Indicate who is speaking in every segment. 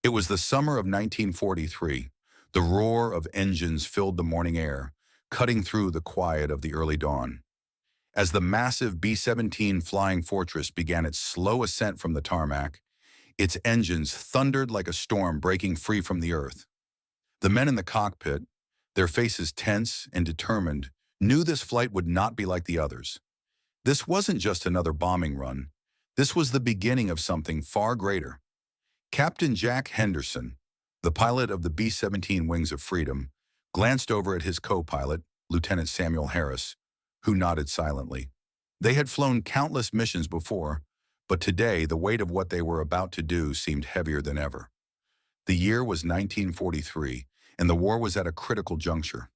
Speaker 1: It was the summer of 1943. The roar of engines filled the morning air, cutting through the quiet of the early dawn. As the massive B-17 Flying Fortress began its slow ascent from the tarmac, its engines thundered like a storm breaking free from the earth. The men in the cockpit, their faces tense and determined, knew this flight would not be like the others. This wasn't just another bombing run. This was the beginning of something far greater. Captain Jack Henderson, the pilot of the B-17 Wings of Freedom, glanced over at his co-pilot, Lieutenant Samuel Harris, who nodded silently. They had flown countless missions before, but today the weight of what they were about to do seemed heavier than ever. The year was 1943, and the war was at a critical juncture.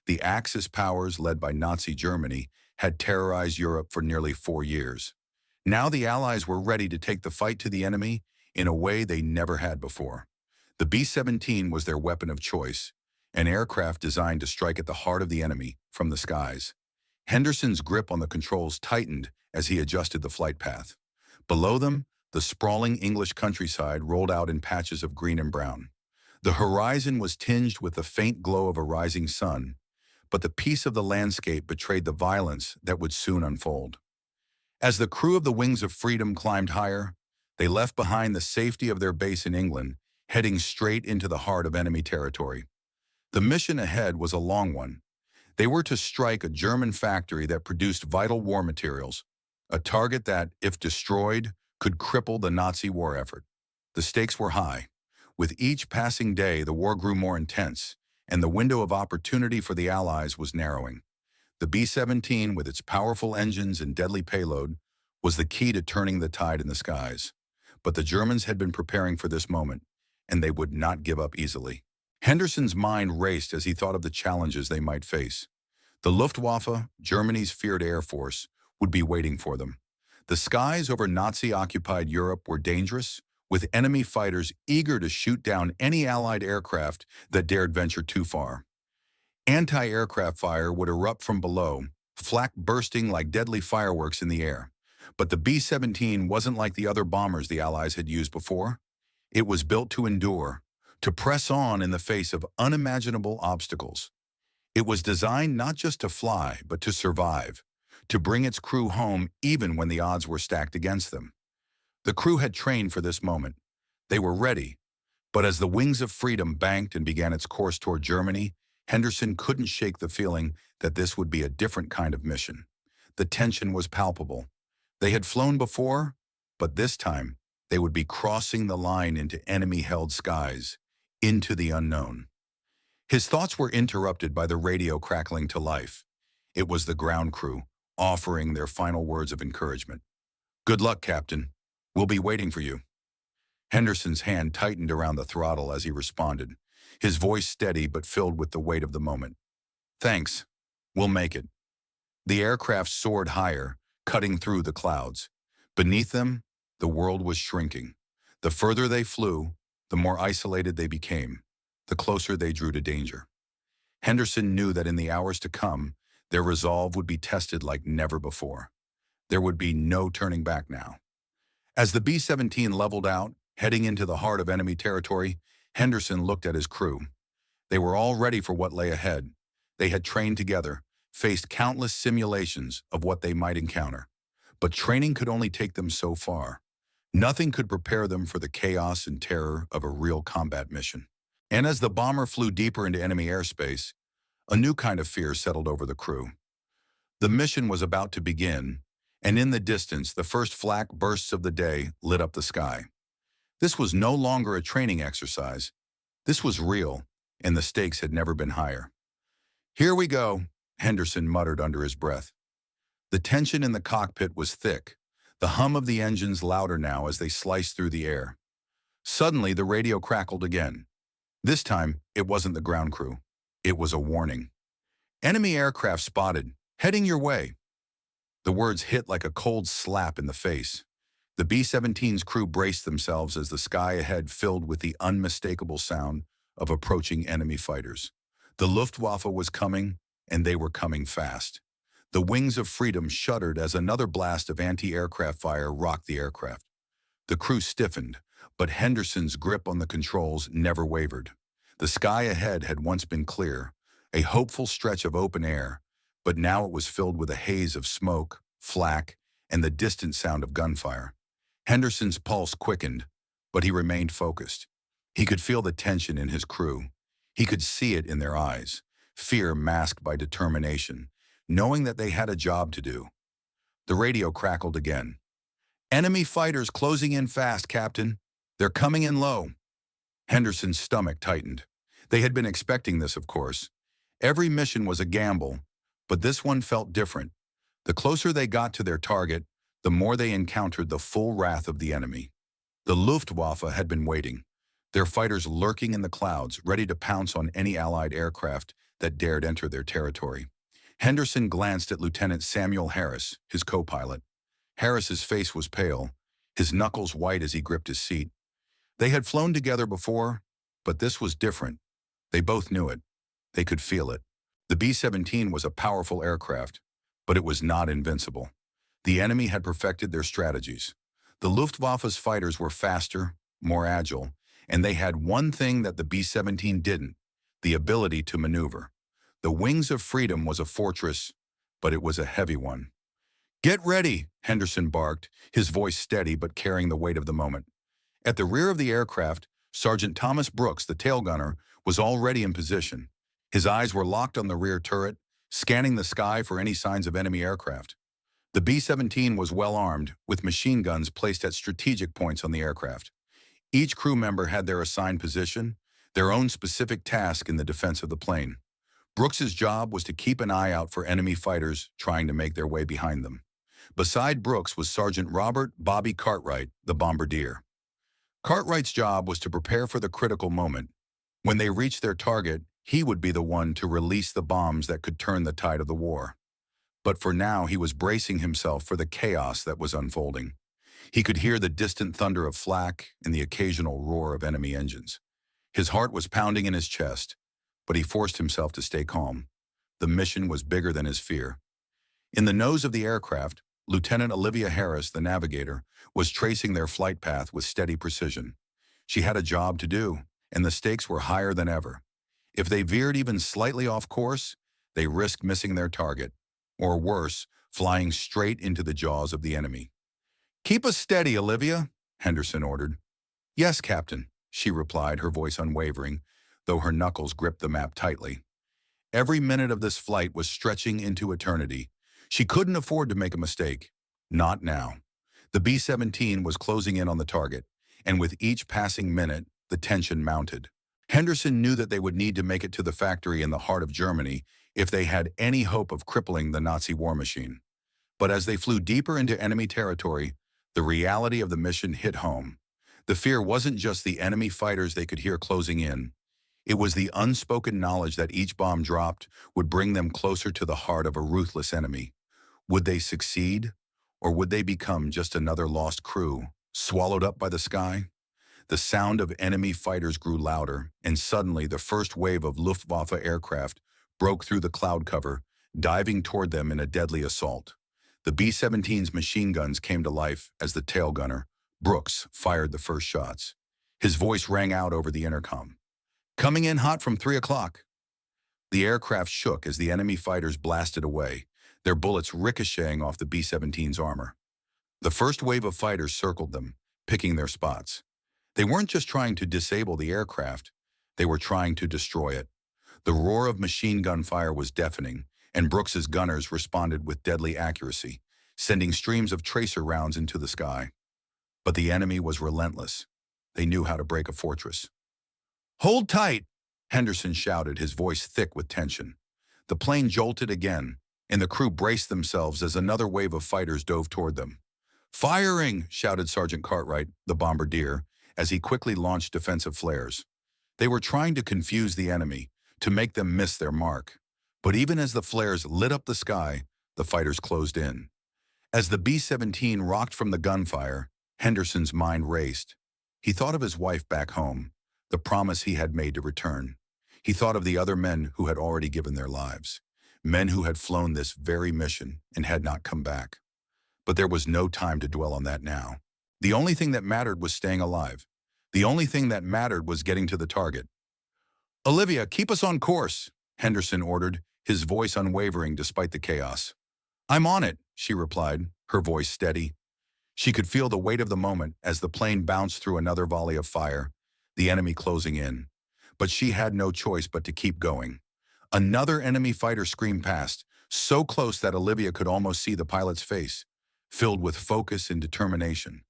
Speaker 1: The Axis powers, led by Nazi Germany, had terrorized Europe for nearly 4 years. Now the Allies were ready to take the fight to the enemy in a way they never had before. The B-17 was their weapon of choice, an aircraft designed to strike at the heart of the enemy from the skies. Henderson's grip on the controls tightened as he adjusted the flight path. Below them, the sprawling English countryside rolled out in patches of green and brown. The horizon was tinged with the faint glow of a rising sun, but the peace of the landscape betrayed the violence that would soon unfold. As the crew of the Wings of Freedom climbed higher, they left behind the safety of their base in England, heading straight into the heart of enemy territory. The mission ahead was a long one. They were to strike a German factory that produced vital war materials, a target that, if destroyed, could cripple the Nazi war effort. The stakes were high. With each passing day, the war grew more intense, and the window of opportunity for the Allies was narrowing. The B-17, with its powerful engines and deadly payload, was the key to turning the tide in the skies. But the Germans had been preparing for this moment, and they would not give up easily. Henderson's mind raced as he thought of the challenges they might face. The Luftwaffe, Germany's feared air force, would be waiting for them. The skies over Nazi-occupied Europe were dangerous, with enemy fighters eager to shoot down any Allied aircraft that dared venture too far. Anti-aircraft fire would erupt from below, flak bursting like deadly fireworks in the air. But the B-17 wasn't like the other bombers the Allies had used before. It was built to endure, to press on in the face of unimaginable obstacles. It was designed not just to fly, but to survive, to bring its crew home even when the odds were stacked against them. The crew had trained for this moment. They were ready. But as the Wings of Freedom banked and began its course toward Germany, Henderson couldn't shake the feeling that this would be a different kind of mission. The tension was palpable. They had flown before, but this time they would be crossing the line into enemy-held skies, into the unknown. His thoughts were interrupted by the radio crackling to life. It was the ground crew, offering their final words of encouragement. "Good luck, Captain. We'll be waiting for you." Henderson's hand tightened around the throttle as he responded, his voice steady but filled with the weight of the moment. "Thanks. We'll make it." The aircraft soared higher, cutting through the clouds. Beneath them, the world was shrinking. The further they flew, the more isolated they became, the closer they drew to danger. Henderson knew that in the hours to come, their resolve would be tested like never before. There would be no turning back now. As the B-17 leveled out, heading into the heart of enemy territory, Henderson looked at his crew. They were all ready for what lay ahead. They had trained together, faced countless simulations of what they might encounter. But training could only take them so far. Nothing could prepare them for the chaos and terror of a real combat mission. And as the bomber flew deeper into enemy airspace, a new kind of fear settled over the crew. The mission was about to begin, and in the distance, the first flak bursts of the day lit up the sky. This was no longer a training exercise. This was real, and the stakes had never been higher. "Here we go," Henderson muttered under his breath. The tension in the cockpit was thick, the hum of the engines louder now as they sliced through the air. Suddenly, the radio crackled again. This time, it wasn't the ground crew. It was a warning. "Enemy aircraft spotted, heading your way." The words hit like a cold slap in the face. The B-17's crew braced themselves as the sky ahead filled with the unmistakable sound of approaching enemy fighters. The Luftwaffe was coming, and they were coming fast. The Wings of Freedom shuddered as another blast of anti-aircraft fire rocked the aircraft. The crew stiffened, But Henderson's grip on the controls never wavered. The sky ahead had once been clear, a hopeful stretch of open air, but now it was filled with a haze of smoke, flak, and the distant sound of gunfire. Henderson's pulse quickened, but he remained focused. He could feel the tension in his crew. He could see it in their eyes, fear masked by determination, knowing that they had a job to do. The radio crackled again. "Enemy fighters closing in fast, Captain. They're coming in low." Henderson's stomach tightened. They had been expecting this, of course. Every mission was a gamble, but this one felt different. The closer they got to their target, the more they encountered the full wrath of the enemy. The Luftwaffe had been waiting, their fighters lurking in the clouds, ready to pounce on any Allied aircraft that dared enter their territory. Henderson glanced at Lieutenant Samuel Harris, his co-pilot. Harris's face was pale, his knuckles white as he gripped his seat. They had flown together before, but this was different. They both knew it. They could feel it. The B-17 was a powerful aircraft, but it was not invincible. The enemy had perfected their strategies. The Luftwaffe's fighters were faster, more agile, and they had one thing that the B-17 didn't: the ability to maneuver. The Wings of Freedom was a fortress, but it was a heavy one. "Get ready," Henderson barked, his voice steady but carrying the weight of the moment. At the rear of the aircraft, Sergeant Thomas Brooks, the tail gunner, was already in position. His eyes were locked on the rear turret, scanning the sky for any signs of enemy aircraft. The B-17 was well armed, with machine guns placed at strategic points on the aircraft. Each crew member had their assigned position, their own specific task in the defense of the plane. Brooks's job was to keep an eye out for enemy fighters trying to make their way behind them. Beside Brooks was Sergeant Robert "Bobby" Cartwright, the bombardier. Cartwright's job was to prepare for the critical moment. When they reached their target, he would be the one to release the bombs that could turn the tide of the war. But for now, he was bracing himself for the chaos that was unfolding. He could hear the distant thunder of flak and the occasional roar of enemy engines. His heart was pounding in his chest, but he forced himself to stay calm. The mission was bigger than his fear. In the nose of the aircraft, Lieutenant Olivia Harris, the navigator, was tracing their flight path with steady precision. She had a job to do, and the stakes were higher than ever. If they veered even slightly off course, they risked missing their target, or worse, flying straight into the jaws of the enemy. "Keep us steady, Olivia," Henderson ordered. "Yes, Captain," she replied, her voice unwavering, though her knuckles gripped the map tightly. Every minute of this flight was stretching into eternity. She couldn't afford to make a mistake. Not now. The B-17 was closing in on the target, and with each passing minute, the tension mounted. Henderson knew that they would need to make it to the factory in the heart of Germany if they had any hope of crippling the Nazi war machine. But as they flew deeper into enemy territory, the reality of the mission hit home. The fear wasn't just the enemy fighters they could hear closing in. It was the unspoken knowledge that each bomb dropped would bring them closer to the heart of a ruthless enemy. Would they succeed, or would they become just another lost crew, swallowed up by the sky? The sound of enemy fighters grew louder, and suddenly the first wave of Luftwaffe aircraft broke through the cloud cover, diving toward them in a deadly assault. The B-17's machine guns came to life as the tail gunner, Brooks, fired the first shots. His voice rang out over the intercom. "Coming in hot from 3 o'clock." The aircraft shook as the enemy fighters blasted away, their bullets ricocheting off the B-17's armor. The first wave of fighters circled them, picking their spots. They weren't just trying to disable the aircraft, they were trying to destroy it. The roar of machine gun fire was deafening, and Brooks's gunners responded with deadly accuracy, sending streams of tracer rounds into the sky. But the enemy was relentless. They knew how to break a fortress. "Hold tight," Henderson shouted, his voice thick with tension. The plane jolted again, and the crew braced themselves as another wave of fighters dove toward them. "Firing!" shouted Sergeant Cartwright, the bombardier, as he quickly launched defensive flares. They were trying to confuse the enemy, to make them miss their mark. But even as the flares lit up the sky, the fighters closed in. As the B-17 rocked from the gunfire, Henderson's mind raced. He thought of his wife back home, the promise he had made to return. He thought of the other men who had already given their lives, men who had flown this very mission and had not come back. But there was no time to dwell on that now. The only thing that mattered was staying alive. The only thing that mattered was getting to the target. "Olivia, keep us on course," Henderson ordered, his voice unwavering despite the chaos. "I'm on it," she replied, her voice steady. She could feel the weight of the moment as the plane bounced through another volley of fire, the enemy closing in. But she had no choice but to keep going. Another enemy fighter screamed past, so close that Olivia could almost see the pilot's face, filled with focus and determination.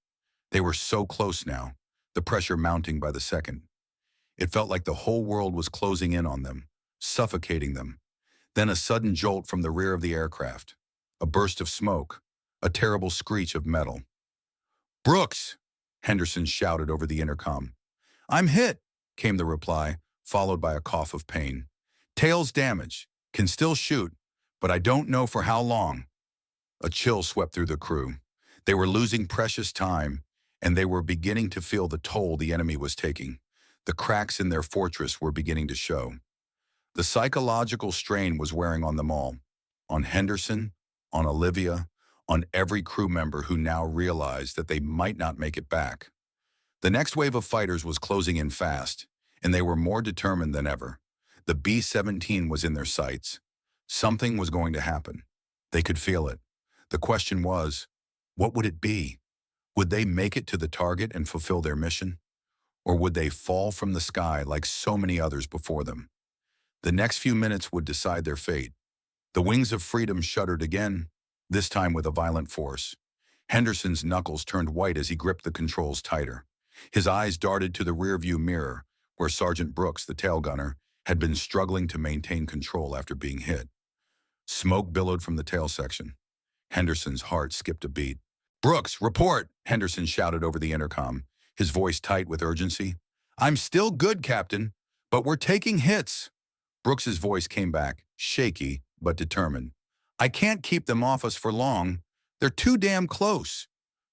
Speaker 1: They were so close now, the pressure mounting by the second. It felt like the whole world was closing in on them, suffocating them. Then a sudden jolt from the rear of the aircraft. A burst of smoke, a terrible screech of metal. "Brooks!" Henderson shouted over the intercom. "I'm hit," came the reply, followed by a cough of pain. "Tail's damaged, can still shoot, but I don't know for how long." A chill swept through the crew. They were losing precious time, and they were beginning to feel the toll the enemy was taking. The cracks in their fortress were beginning to show. The psychological strain was wearing on them all. On Henderson, on Olivia, on every crew member who now realized that they might not make it back. The next wave of fighters was closing in fast, and they were more determined than ever. The B-17 was in their sights. Something was going to happen. They could feel it. The question was, what would it be? Would they make it to the target and fulfill their mission? Or would they fall from the sky like so many others before them? The next few minutes would decide their fate. The wings of freedom shuddered again, this time with a violent force. Henderson's knuckles turned white as he gripped the controls tighter. His eyes darted to the rearview mirror, where Sergeant Brooks, the tail gunner, had been struggling to maintain control after being hit. Smoke billowed from the tail section. Henderson's heart skipped a beat. "Brooks, report!" Henderson shouted over the intercom, his voice tight with urgency. "I'm still good, Captain, but we're taking hits." Brooks's voice came back, shaky but determined. "I can't keep them off us for long. They're too damn close."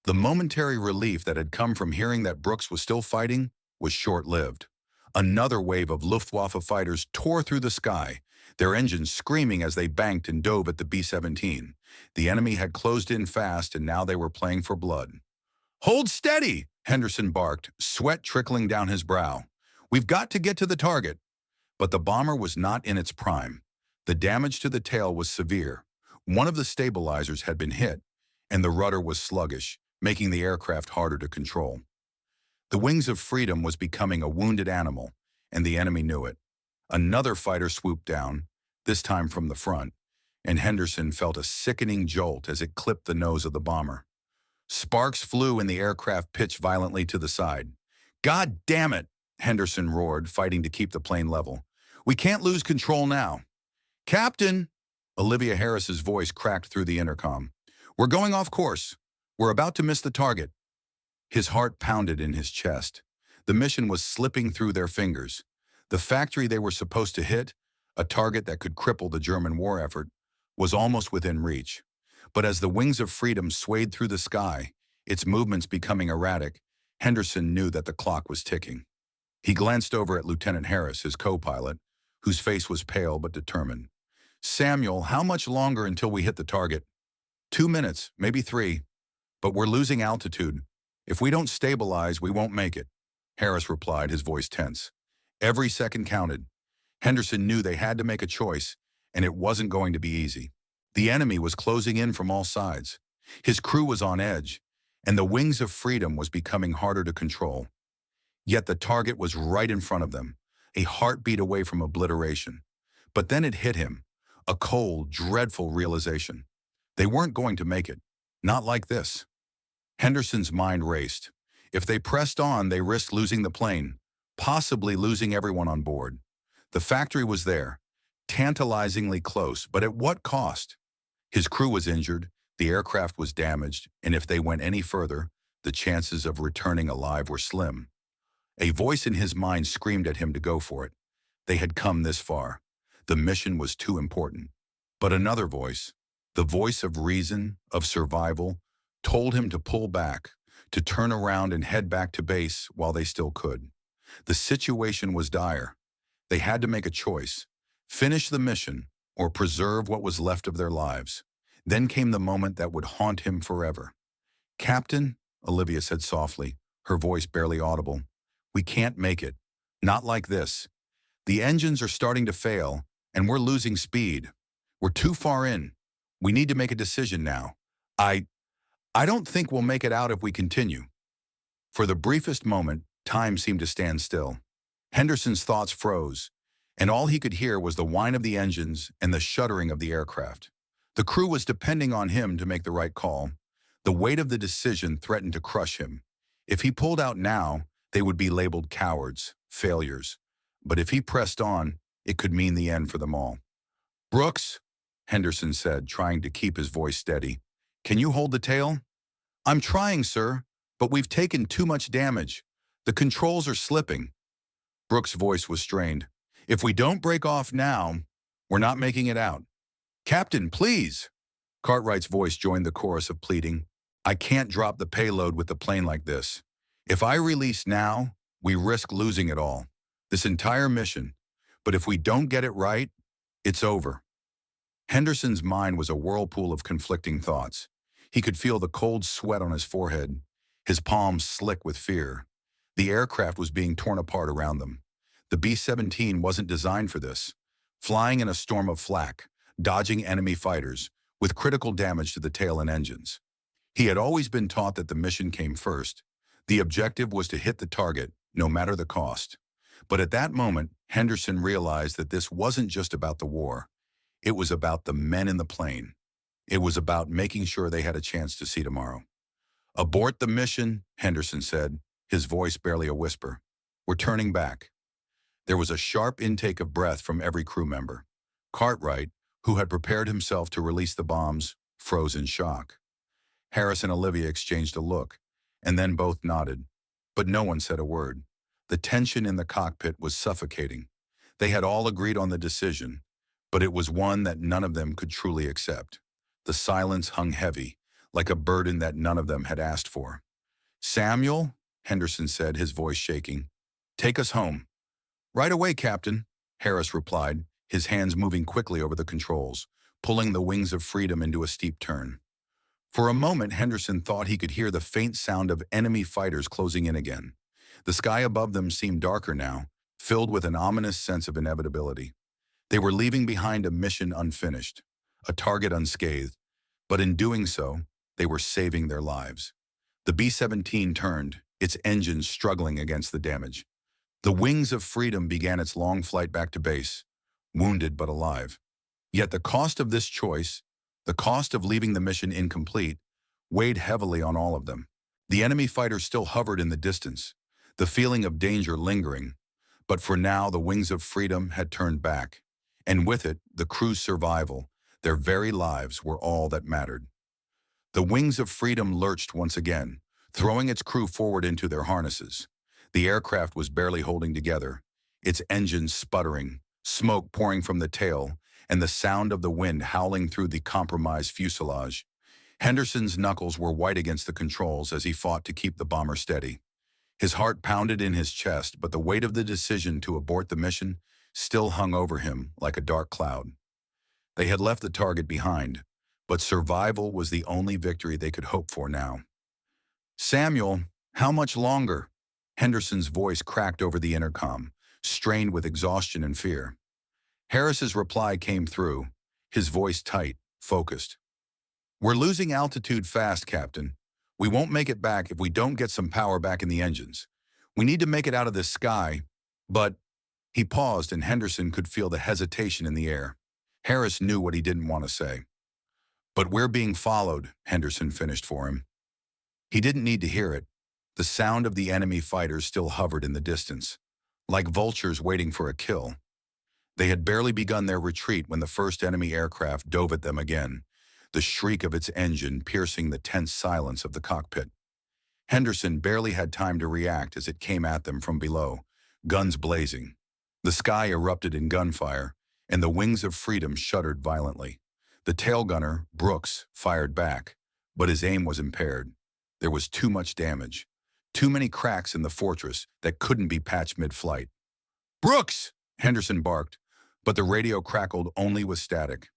Speaker 1: The momentary relief that had come from hearing that Brooks was still fighting was short-lived. Another wave of Luftwaffe fighters tore through the sky, their engines screaming as they banked and dove at the B-17. The enemy had closed in fast, and now they were playing for blood. "Hold steady!" Henderson barked, sweat trickling down his brow. "We've got to get to the target." But the bomber was not in its prime. The damage to the tail was severe. One of the stabilizers had been hit, and the rudder was sluggish, making the aircraft harder to control. The Wings of Freedom was becoming a wounded animal, and the enemy knew it. Another fighter swooped down, this time from the front, and Henderson felt a sickening jolt as it clipped the nose of the bomber. Sparks flew and the aircraft pitched violently to the side. "God damn it!" Henderson roared, fighting to keep the plane level. "We can't lose control now." "Captain!" Olivia Harris's voice cracked through the intercom. "We're going off course. We're about to miss the target." His heart pounded in his chest. The mission was slipping through their fingers. The factory they were supposed to hit, a target that could cripple the German war effort, was almost within reach. But as the Wings of Freedom swayed through the sky, its movements becoming erratic, Henderson knew that the clock was ticking. He glanced over at Lieutenant Harris, his co-pilot, whose face was pale but determined. "Samuel, how much longer until we hit the target?" 2 minutes, maybe 3. But we're losing altitude. If we don't stabilize, we won't make it," Harris replied, his voice tense. Every second counted. Henderson knew they had to make a choice, and it wasn't going to be easy. The enemy was closing in from all sides. His crew was on edge, and the Wings of Freedom was becoming harder to control. Yet the target was right in front of them, a heartbeat away from obliteration. But then it hit him, a cold, dreadful realization. They weren't going to make it. Not like this. Henderson's mind raced. If they pressed on, they risked losing the plane, possibly losing everyone on board. The factory was there, tantalizingly close, but at what cost? His crew was injured, the aircraft was damaged, and if they went any further, the chances of returning alive were slim. A voice in his mind screamed at him to go for it. They had come this far. The mission was too important. But another voice, the voice of reason, of survival, told him to pull back, to turn around and head back to base while they still could. The situation was dire. They had to make a choice, finish the mission or preserve what was left of their lives. Then came the moment that would haunt him forever. "Captain," Olivia said softly, her voice barely audible, We can't make it. Not like this. The engines are starting to fail, and we're losing speed. We're too far in. We need to make a decision now. I, I don't think we'll make it out if we continue. For the briefest moment, time seemed to stand still. Henderson's thoughts froze, and all he could hear was the whine of the engines and the shuddering of the aircraft. The crew was depending on him to make the right call. The weight of the decision threatened to crush him. If he pulled out now, they would be labeled cowards, failures. But if he pressed on, it could mean the end for them all. "Brooks," Henderson said, trying to keep his voice steady, "can you hold the tail?" "I'm trying, sir, but we've taken too much damage. The controls are slipping." Brooks' voice was strained. "If we don't break off now, we're not making it out." "Captain, please!" Cartwright's voice joined the chorus of pleading. "I can't drop the payload with the plane like this. If I release now, we risk losing it all. This entire mission. But if we don't get it right, it's over." Henderson's mind was a whirlpool of conflicting thoughts. He could feel the cold sweat on his forehead, his palms slick with fear. The aircraft was being torn apart around them. The B-17 wasn't designed for this. Flying in a storm of flak, dodging enemy fighters, with critical damage to the tail and engines. He had always been taught that the mission came first. The objective was to hit the target, no matter the cost. But at that moment, Henderson realized that this wasn't just about the war. It was about the men in the plane. It was about making sure they had a chance to see tomorrow. "Abort the mission," Henderson said, his voice barely a whisper. "We're turning back." There was a sharp intake of breath from every crew member. Cartwright, who had prepared himself to release the bombs, froze in shock. Harris and Olivia exchanged a look, and then both nodded. But no one said a word. The tension in the cockpit was suffocating. They had all agreed on the decision, but it was one that none of them could truly accept. The silence hung heavy, like a burden that none of them had asked for. "Samuel," Henderson said, his voice shaking, "take us home." "Right away, Captain," Harris replied, his hands moving quickly over the controls, pulling the Wings of Freedom into a steep turn. For a moment, Henderson thought he could hear the faint sound of enemy fighters closing in again. The sky above them seemed darker now, filled with an ominous sense of inevitability. They were leaving behind a mission unfinished, a target unscathed, but in doing so, they were saving their lives. The B-17 turned, its engines struggling against the damage. The Wings of Freedom began its long flight back to base, wounded but alive. Yet the cost of this choice, the cost of leaving the mission incomplete, weighed heavily on all of them. The enemy fighters still hovered in the distance, the feeling of danger lingering. But for now, the Wings of Freedom had turned back, and with it, the crew's survival, their very lives, were all that mattered. The Wings of Freedom lurched once again, throwing its crew forward into their harnesses. The aircraft was barely holding together, its engines sputtering, smoke pouring from the tail, and the sound of the wind howling through the compromised fuselage. Henderson's knuckles were white against the controls as he fought to keep the bomber steady. His heart pounded in his chest, but the weight of the decision to abort the mission still hung over him like a dark cloud. They had left the target behind, but survival was the only victory they could hope for now. "Samuel, how much longer?" Henderson's voice cracked over the intercom, strained with exhaustion and fear. Harris's reply came through, his voice tight, focused. "We're losing altitude fast, Captain. We won't make it back if we don't get some power back in the engines. We need to make it out of this sky, but—" He paused, and Henderson could feel the hesitation in the air. Harris knew what he didn't want to say. "But we're being followed," Henderson finished for him. He didn't need to hear it. The sound of the enemy fighters still hovered in the distance, like vultures waiting for a kill. They had barely begun their retreat when the first enemy aircraft dove at them again, the shriek of its engine piercing the tense silence of the cockpit. Henderson barely had time to react as it came at them from below, guns blazing. The sky erupted in gunfire, and the Wings of Freedom shuddered violently. The tail gunner, Brooks, fired back, but his aim was impaired. There was too much damage, too many cracks in the fortress that couldn't be patched mid-flight. "Brooks!" Henderson barked, but the radio crackled only with static.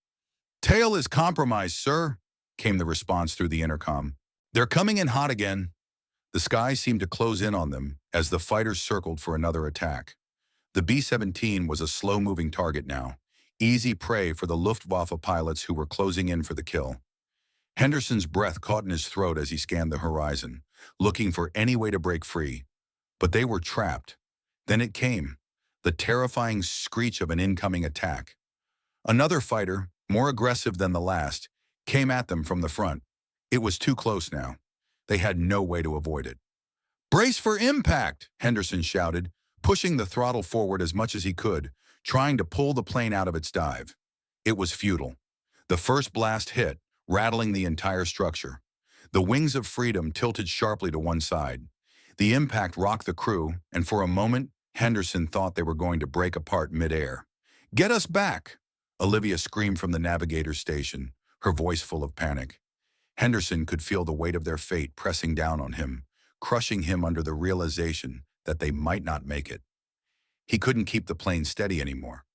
Speaker 1: "Tail is compromised, sir," came the response through the intercom. "They're coming in hot again." The sky seemed to close in on them as the fighters circled for another attack. The B-17 was a slow-moving target now, easy prey for the Luftwaffe pilots who were closing in for the kill. Henderson's breath caught in his throat as he scanned the horizon, looking for any way to break free. But they were trapped. Then it came, the terrifying screech of an incoming attack. Another fighter, more aggressive than the last, came at them from the front. It was too close now. They had no way to avoid it. "Brace for impact!" Henderson shouted, pushing the throttle forward as much as he could, trying to pull the plane out of its dive. It was futile. The first blast hit, rattling the entire structure. The wings of freedom tilted sharply to one side. The impact rocked the crew, and for a moment, Henderson thought they were going to break apart midair. "Get us back!" Olivia screamed from the navigator's station, her voice full of panic. Henderson could feel the weight of their fate pressing down on him, crushing him under the realization that they might not make it. He couldn't keep the plane steady anymore.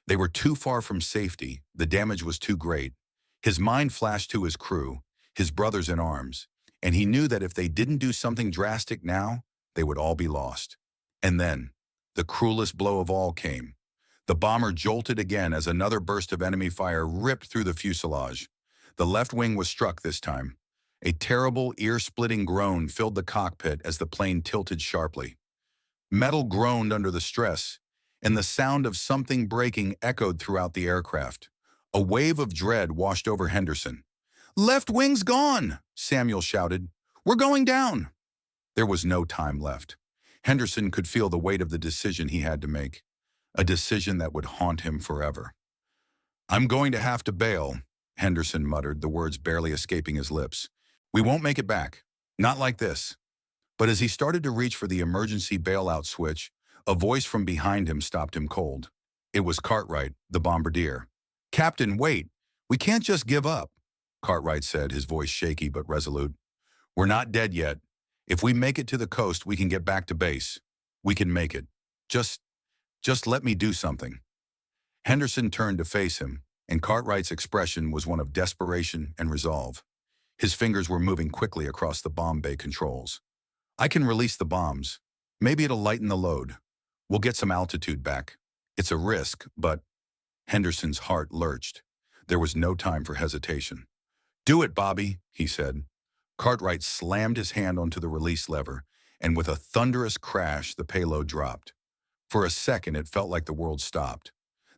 Speaker 1: They were too far from safety, the damage was too great. His mind flashed to his crew, his brothers in arms, and he knew that if they didn't do something drastic now, they would all be lost. And then, the cruelest blow of all came. The bomber jolted again as another burst of enemy fire ripped through the fuselage. The left wing was struck this time. A terrible, ear-splitting groan filled the cockpit as the plane tilted sharply. Metal groaned under the stress, and the sound of something breaking echoed throughout the aircraft. A wave of dread washed over Henderson. "Left wing's gone!" Samuel shouted. "We're going down!" There was no time left. Henderson could feel the weight of the decision he had to make, a decision that would haunt him forever. "I'm going to have to bail," Henderson muttered, the words barely escaping his lips. "We won't make it back. Not like this." But as he started to reach for the emergency bailout switch, a voice from behind him stopped him cold. It was Cartwright, the bombardier. "Captain, wait. We can't just give up," Cartwright said, his voice shaky but resolute. "We're not dead yet. If we make it to the coast, we can get back to base. We can make it. Just let me do something." Henderson turned to face him, and Cartwright's expression was one of desperation and resolve. His fingers were moving quickly across the bomb bay controls. "I can release the bombs. Maybe it'll lighten the load. We'll get some altitude back. It's a risk, but—" Henderson's heart lurched. There was no time for hesitation. "Do it, Bobby," he said. Cartwright slammed his hand onto the release lever, and with a thunderous crash, the payload dropped. For a second, it felt like the world stopped.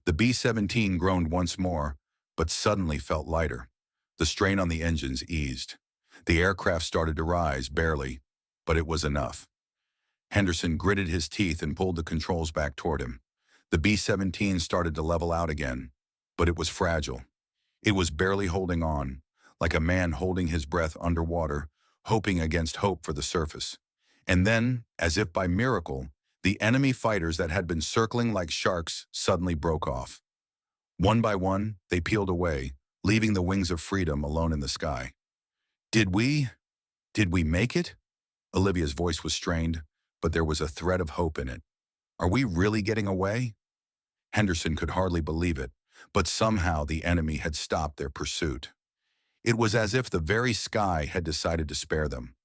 Speaker 1: The B-17 groaned once more, but suddenly felt lighter. The strain on the engines eased. The aircraft started to rise, barely, but it was enough. Henderson gritted his teeth and pulled the controls back toward him. The B-17 started to level out again, but it was fragile. It was barely holding on, like a man holding his breath underwater, hoping against hope for the surface. And then, as if by miracle, the enemy fighters that had been circling like sharks suddenly broke off. One by one, they peeled away, leaving the wings of freedom alone in the sky. Did we make it?" Olivia's voice was strained, but there was a thread of hope in it. "Are we really getting away?" Henderson could hardly believe it, but somehow the enemy had stopped their pursuit. It was as if the very sky had decided to spare them.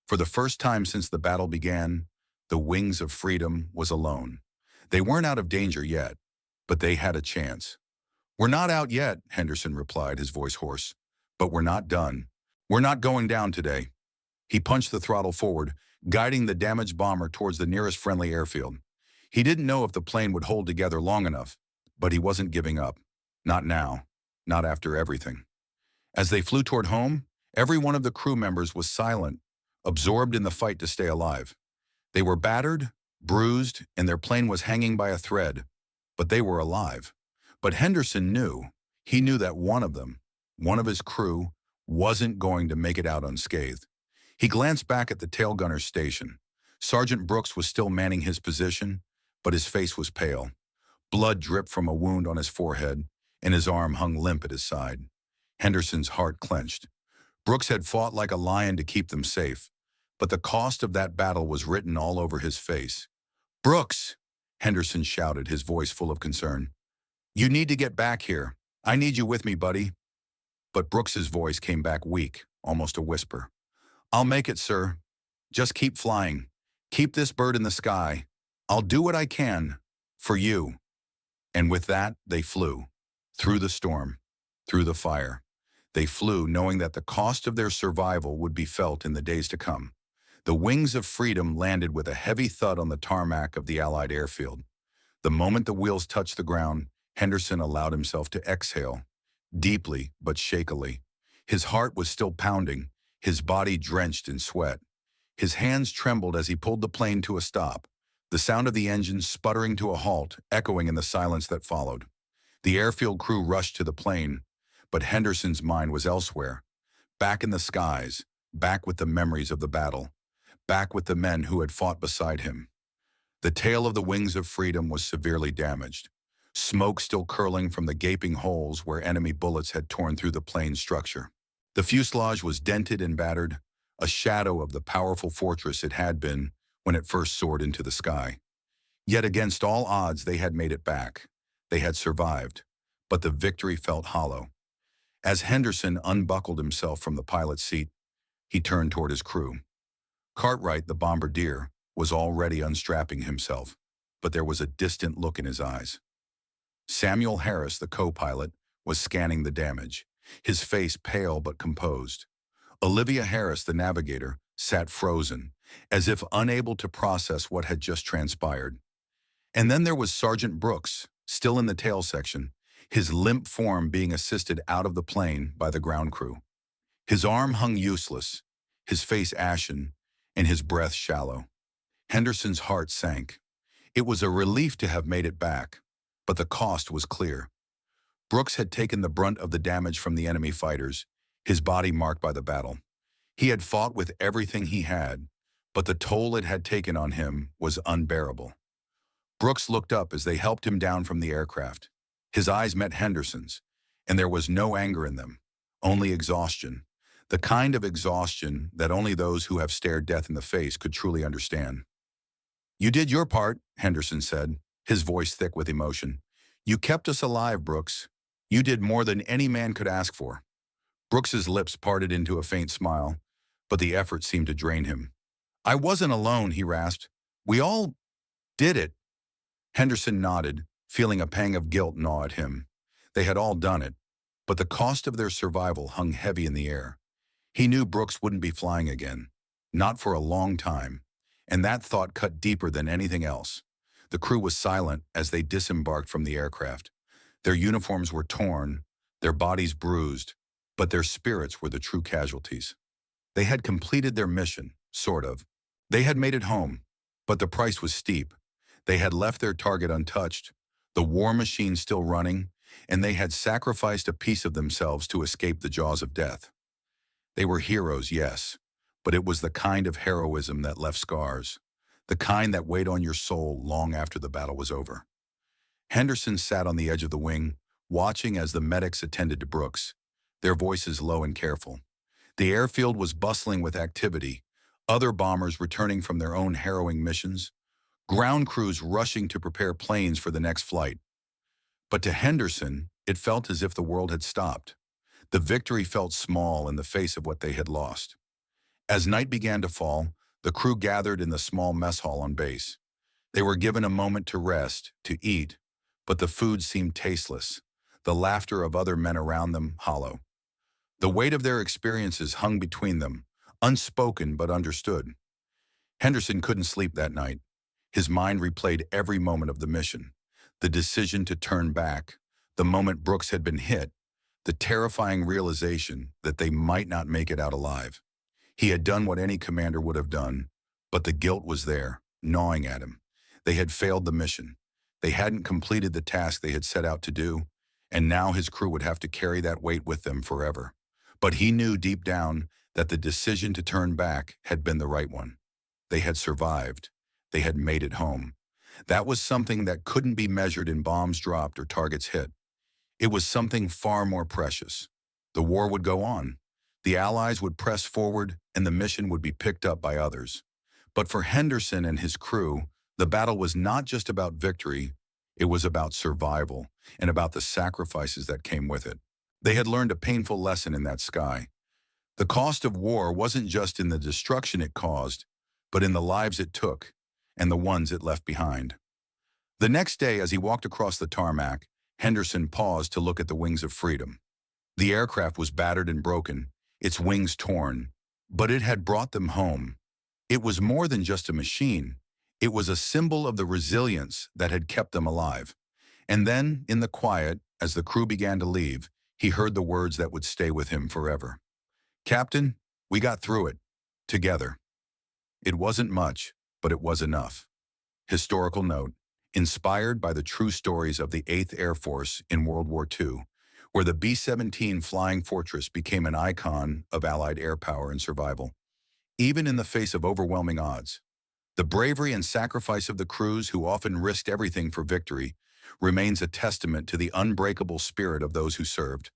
Speaker 1: For the first time since the battle began, the wings of freedom was alone. They weren't out of danger yet, but they had a chance. "We're not out yet," Henderson replied, his voice hoarse. "But we're not done. We're not going down today." He punched the throttle forward, guiding the damaged bomber towards the nearest friendly airfield. He didn't know if the plane would hold together long enough, but he wasn't giving up. Not now. Not after everything. As they flew toward home, every one of the crew members was silent, absorbed in the fight to stay alive. They were battered, bruised, and their plane was hanging by a thread, but they were alive. But Henderson knew. He knew that one of them, one of his crew, wasn't going to make it out unscathed. He glanced back at the tail gunner's station. Sergeant Brooks was still manning his position, but his face was pale. Blood dripped from a wound on his forehead, and his arm hung limp at his side. Henderson's heart clenched. Brooks had fought like a lion to keep them safe, but the cost of that battle was written all over his face. "Brooks!" Henderson shouted, his voice full of concern. "You need to get back here. I need you with me, buddy." But Brooks's voice came back weak, almost a whisper. "I'll make it, sir. Just keep flying. Keep this bird in the sky. I'll do what I can for you." And with that, they flew. Through the storm, through the fire. They flew knowing that the cost of their survival would be felt in the days to come. The wings of freedom landed with a heavy thud on the tarmac of the Allied airfield. The moment the wheels touched the ground, Henderson allowed himself to exhale, deeply but shakily. His heart was still pounding, his body drenched in sweat. His hands trembled as he pulled the plane to a stop, the sound of the engine sputtering to a halt, echoing in the silence that followed. The airfield crew rushed to the plane, but Henderson's mind was elsewhere. Back in the skies, back with the memories of the battle, back with the men who had fought beside him. The tail of the Wings of Freedom was severely damaged, smoke still curling from the gaping holes where enemy bullets had torn through the plane's structure. The fuselage was dented and battered, a shadow of the powerful fortress it had been when it first soared into the sky. Yet against all odds, they had made it back. They had survived, but the victory felt hollow. As Henderson unbuckled himself from the pilot's seat, he turned toward his crew. Cartwright, the bombardier, was already unstrapping himself, but there was a distant look in his eyes. Samuel Harris, the co-pilot, was scanning the damage, his face pale but composed. Olivia Harris, the navigator, sat frozen, as if unable to process what had just transpired. And then there was Sergeant Brooks, still in the tail section, his limp form being assisted out of the plane by the ground crew. His arm hung useless, his face ashen, and his breath shallow. Henderson's heart sank. It was a relief to have made it back, but the cost was clear. Brooks had taken the brunt of the damage from the enemy fighters, his body marked by the battle. He had fought with everything he had, but the toll it had taken on him was unbearable. Brooks looked up as they helped him down from the aircraft. His eyes met Henderson's, and there was no anger in them, only exhaustion, the kind of exhaustion that only those who have stared death in the face could truly understand. "You did your part," Henderson said, his voice thick with emotion. "You kept us alive, Brooks. You did more than any man could ask for." Brooks's lips parted into a faint smile, but the effort seemed to drain him. "I wasn't alone," he rasped. "We all did it." Henderson nodded, feeling a pang of guilt gnaw at him. They had all done it, but the cost of their survival hung heavy in the air. He knew Brooks wouldn't be flying again, not for a long time, and that thought cut deeper than anything else. The crew was silent as they disembarked from the aircraft. Their uniforms were torn, their bodies bruised, but their spirits were the true casualties. They had completed their mission, sort of. They had made it home, but the price was steep. They had left their target untouched, the war machine still running, and they had sacrificed a piece of themselves to escape the jaws of death. They were heroes, yes, but it was the kind of heroism that left scars, the kind that weighed on your soul long after the battle was over. Henderson sat on the edge of the wing, watching as the medics attended to Brooks, their voices low and careful. The airfield was bustling with activity, other bombers returning from their own harrowing missions, ground crews rushing to prepare planes for the next flight. But to Henderson, it felt as if the world had stopped. The victory felt small in the face of what they had lost. As night began to fall, the crew gathered in the small mess hall on base. They were given a moment to rest, to eat, but the food seemed tasteless, the laughter of other men around them hollow. The weight of their experiences hung between them, unspoken but understood. Henderson couldn't sleep that night. His mind replayed every moment of the mission, the decision to turn back, the moment Brooks had been hit, the terrifying realization that they might not make it out alive. He had done what any commander would have done, but the guilt was there, gnawing at him. They had failed the mission. They hadn't completed the task they had set out to do, and now his crew would have to carry that weight with them forever. But he knew deep down that the decision to turn back had been the right one. They had survived. They had made it home. That was something that couldn't be measured in bombs dropped or targets hit. It was something far more precious. The war would go on. The Allies would press forward, and the mission would be picked up by others. But for Henderson and his crew, the battle was not just about victory, it was about survival and about the sacrifices that came with it. They had learned a painful lesson in that sky. The cost of war wasn't just in the destruction it caused, but in the lives it took and the ones it left behind. The next day, as he walked across the tarmac, Henderson paused to look at the wings of freedom. The aircraft was battered and broken, its wings torn, but it had brought them home. It was more than just a machine. It was a symbol of the resilience that had kept them alive. And then, in the quiet, as the crew began to leave, he heard the words that would stay with him forever. "Captain, we got through it. Together." It wasn't much, but it was enough. Historical note: inspired by the true stories of the 8th Air Force in World War II, where the B-17 Flying Fortress became an icon of Allied air power and survival. Even in the face of overwhelming odds, the bravery and sacrifice of the crews, who often risked everything for victory, remains a testament to the unbreakable spirit of those who served.